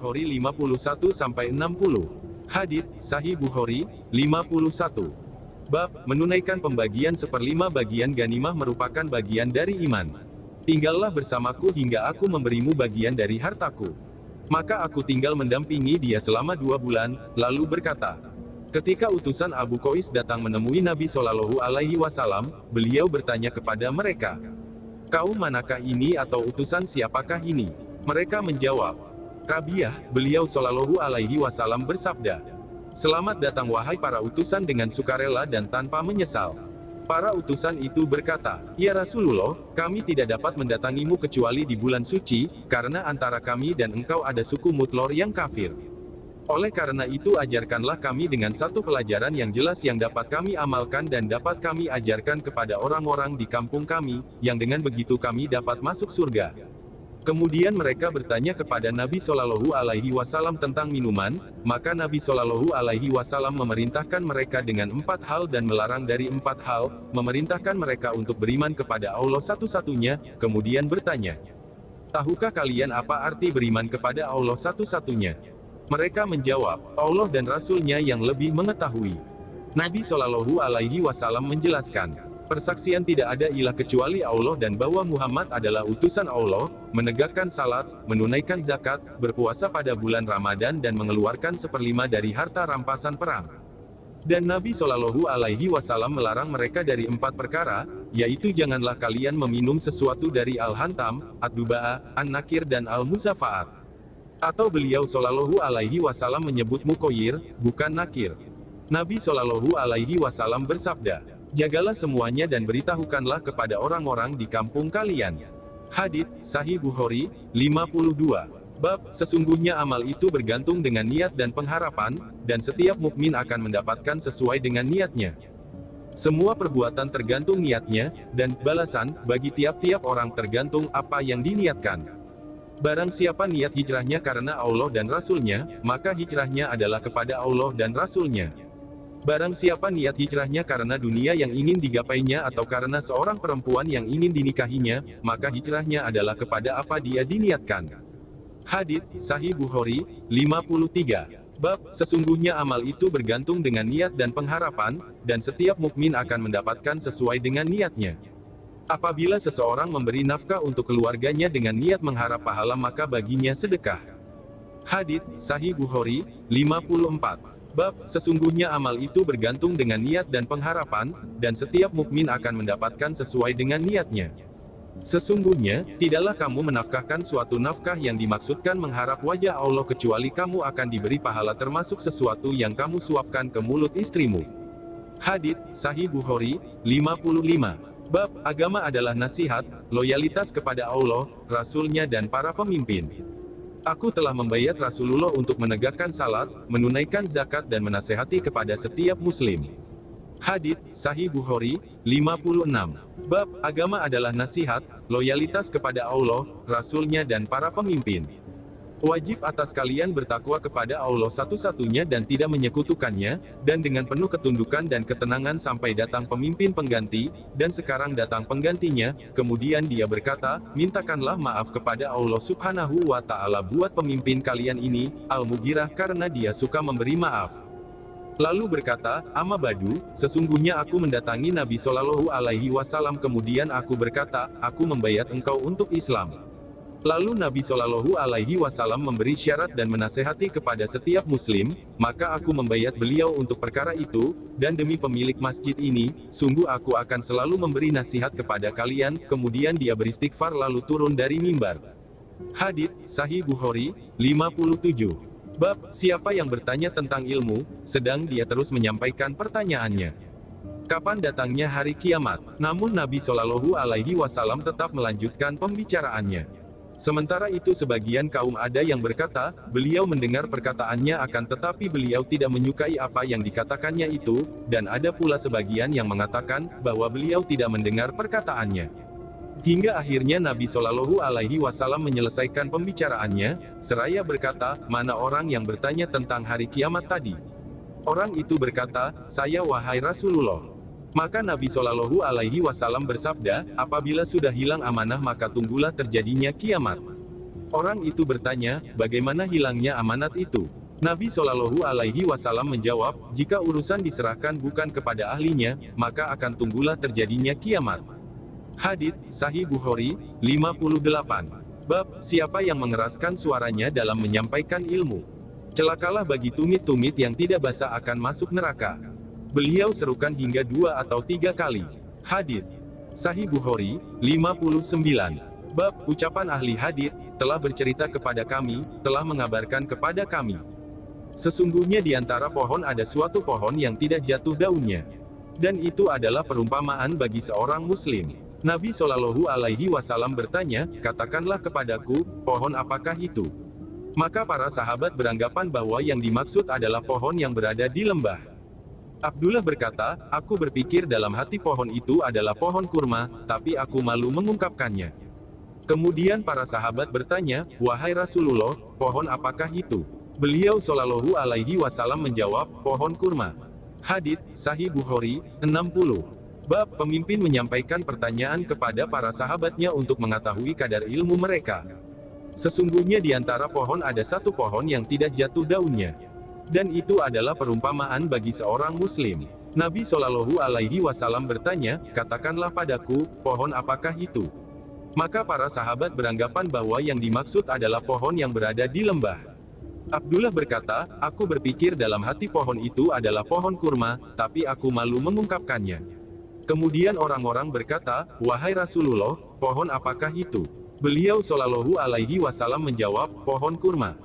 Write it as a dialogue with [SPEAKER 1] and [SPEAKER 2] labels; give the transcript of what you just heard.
[SPEAKER 1] Bukhari 51-60. Hadits Sahih Bukhari 51. Bab menunaikan pembagian 1/5 bagian ganimah merupakan bagian dari iman. Tinggallah bersamaku hingga aku memberimu bagian dari hartaku. Maka aku tinggal mendampingi dia selama 2 bulan, lalu berkata, ketika utusan Abu Qais datang menemui Nabi Shallallahu Alaihi Wasallam, beliau bertanya kepada mereka, kaum manakah ini atau utusan siapakah ini? Mereka menjawab, Rabiah. Beliau Shallallahu Alaihi Wasallam bersabda, selamat datang wahai para utusan dengan sukarela dan tanpa menyesal. Para utusan itu berkata, ya Rasulullah, kami tidak dapat mendatangimu kecuali di bulan suci, karena antara kami dan engkau ada suku Mutlor yang kafir. Oleh karena itu ajarkanlah kami dengan satu pelajaran yang jelas yang dapat kami amalkan dan dapat kami ajarkan kepada orang-orang di kampung kami, yang dengan begitu kami dapat masuk surga. Kemudian mereka bertanya kepada Nabi Shallallahu Alaihi Wasallam tentang minuman, maka Nabi Shallallahu Alaihi Wasallam memerintahkan mereka dengan 4 hal dan melarang dari 4 hal, memerintahkan mereka untuk beriman kepada Allah satu-satunya, kemudian bertanya, tahukah kalian apa arti beriman kepada Allah satu-satunya? Mereka menjawab, Allah dan Rasul-Nya yang lebih mengetahui. Nabi Shallallahu Alaihi Wasallam menjelaskan, persaksian tidak ada ilah kecuali Allah dan bahwa Muhammad adalah utusan Allah, menegakkan salat, menunaikan zakat, berpuasa pada bulan Ramadan dan mengeluarkan 1/5 dari harta rampasan perang. Dan Nabi Shallallahu Alaihi Wasallam melarang mereka dari 4 perkara, yaitu janganlah kalian meminum sesuatu dari al-hantam, ad-duba'a, an-nakir dan al-muzafaat. Atau beliau Shallallahu Alaihi Wasallam menyebut mukoyir, bukan nakir. Nabi Shallallahu Alaihi Wasallam bersabda, jagalah semuanya dan beritahukanlah kepada orang-orang di kampung kalian. Hadits Sahih Bukhari 52. Bab sesungguhnya amal itu bergantung dengan niat dan pengharapan, dan setiap mukmin akan mendapatkan sesuai dengan niatnya. Semua perbuatan tergantung niatnya, dan balasan bagi tiap-tiap orang tergantung apa yang diniatkan. Barang siapa niat hijrahnya karena Allah dan Rasul-Nya, maka hijrahnya adalah kepada Allah dan Rasul-Nya. Barang siapa niat hijrahnya karena dunia yang ingin digapainya atau karena seorang perempuan yang ingin dinikahinya, maka hijrahnya adalah kepada apa dia diniatkan. Hadits Sahih Bukhari 53. Bab sesungguhnya amal itu bergantung dengan niat dan pengharapan, dan setiap mukmin akan mendapatkan sesuai dengan niatnya. Apabila seseorang memberi nafkah untuk keluarganya dengan niat mengharap pahala maka baginya sedekah. Hadits Sahih Bukhari 54. Bab sesungguhnya amal itu bergantung dengan niat dan pengharapan, dan setiap mukmin akan mendapatkan sesuai dengan niatnya. Sesungguhnya, tidaklah kamu menafkahkan suatu nafkah yang dimaksudkan mengharap wajah Allah kecuali kamu akan diberi pahala termasuk sesuatu yang kamu suapkan ke mulut istrimu. Hadits Sahih Bukhari 55. Bab agama adalah nasihat, loyalitas kepada Allah, Rasul-Nya dan para pemimpin. Aku telah membayat Rasulullah untuk menegakkan salat, menunaikan zakat dan menasehati kepada setiap muslim. Hadits Sahih Bukhari 56. Bab agama adalah nasihat, loyalitas kepada Allah, Rasul-Nya dan para pemimpin. Wajib atas kalian bertakwa kepada Allah satu-satunya dan tidak menyekutukannya, dan dengan penuh ketundukan dan ketenangan sampai datang pemimpin pengganti, dan sekarang datang penggantinya, kemudian dia berkata, mintakanlah maaf kepada Allah Subhanahu wa Ta'ala buat pemimpin kalian ini, Al-Mughirah karena dia suka memberi maaf. Lalu berkata, Amma badu, sesungguhnya aku mendatangi Nabi Shallallahu Alaihi Wasallam kemudian aku berkata, aku membayat engkau untuk Islam. Lalu Nabi Shallallahu Alaihi Wasallam memberi syarat dan menasehati kepada setiap muslim, maka aku membayat beliau untuk perkara itu, dan demi pemilik masjid ini, sungguh aku akan selalu memberi nasihat kepada kalian, kemudian dia beristighfar lalu turun dari mimbar. Hadits Sahih Bukhari 57. Bab siapa yang bertanya tentang ilmu, sedang dia terus menyampaikan pertanyaannya. Kapan datangnya hari kiamat? Namun Nabi Shallallahu Alaihi Wasallam tetap melanjutkan pembicaraannya. Sementara itu sebagian kaum ada yang berkata, beliau mendengar perkataannya akan tetapi beliau tidak menyukai apa yang dikatakannya itu, dan ada pula sebagian yang mengatakan, bahwa beliau tidak mendengar perkataannya. Hingga akhirnya Nabi Shallallahu Alaihi Wasallam menyelesaikan pembicaraannya, seraya berkata, mana orang yang bertanya tentang hari kiamat tadi? Orang itu berkata, saya wahai Rasulullah. Maka Nabi Shallallahu Alaihi Wasallam bersabda, apabila sudah hilang amanah maka tunggulah terjadinya kiamat. Orang itu bertanya, bagaimana hilangnya amanat itu? Nabi Shallallahu Alaihi Wasallam menjawab, jika urusan diserahkan bukan kepada ahlinya, maka akan tunggulah terjadinya kiamat. Hadits Sahih Bukhari 58. Bab, siapa yang mengeraskan suaranya dalam menyampaikan ilmu? Celakalah bagi tumit-tumit yang tidak basah akan masuk neraka. Beliau serukan hingga 2 atau 3 kali. Hadits Sahih Bukhari 59. Bab, ucapan ahli hadits telah bercerita kepada kami, telah mengabarkan kepada kami. Sesungguhnya di antara pohon ada suatu pohon yang tidak jatuh daunnya. Dan itu adalah perumpamaan bagi seorang muslim. Nabi Shallallahu Alaihi Wasallam bertanya, katakanlah kepadaku, pohon apakah itu? Maka para sahabat beranggapan bahwa yang dimaksud adalah pohon yang berada di lembah. Abdullah berkata, aku berpikir dalam hati pohon itu adalah pohon kurma, tapi aku malu mengungkapkannya. Kemudian para sahabat bertanya, wahai Rasulullah, pohon apakah itu? Beliau Shallallahu Alaihi Wasallam menjawab, pohon kurma. Hadits Sahih Bukhari 60. Bab, pemimpin menyampaikan pertanyaan kepada para sahabatnya untuk mengetahui kadar ilmu mereka. Sesungguhnya di antara pohon ada satu pohon yang tidak jatuh daunnya. Dan itu adalah perumpamaan bagi seorang muslim. Nabi Shallallahu Alaihi Wasallam bertanya, katakanlah padaku, pohon apakah itu? Maka para sahabat beranggapan bahwa yang dimaksud adalah pohon yang berada di lembah. Abdullah berkata, aku berpikir dalam hati pohon itu adalah pohon kurma, tapi aku malu mengungkapkannya. Kemudian orang-orang berkata, wahai Rasulullah, pohon apakah itu? Beliau Shallallahu Alaihi Wasallam menjawab, pohon kurma.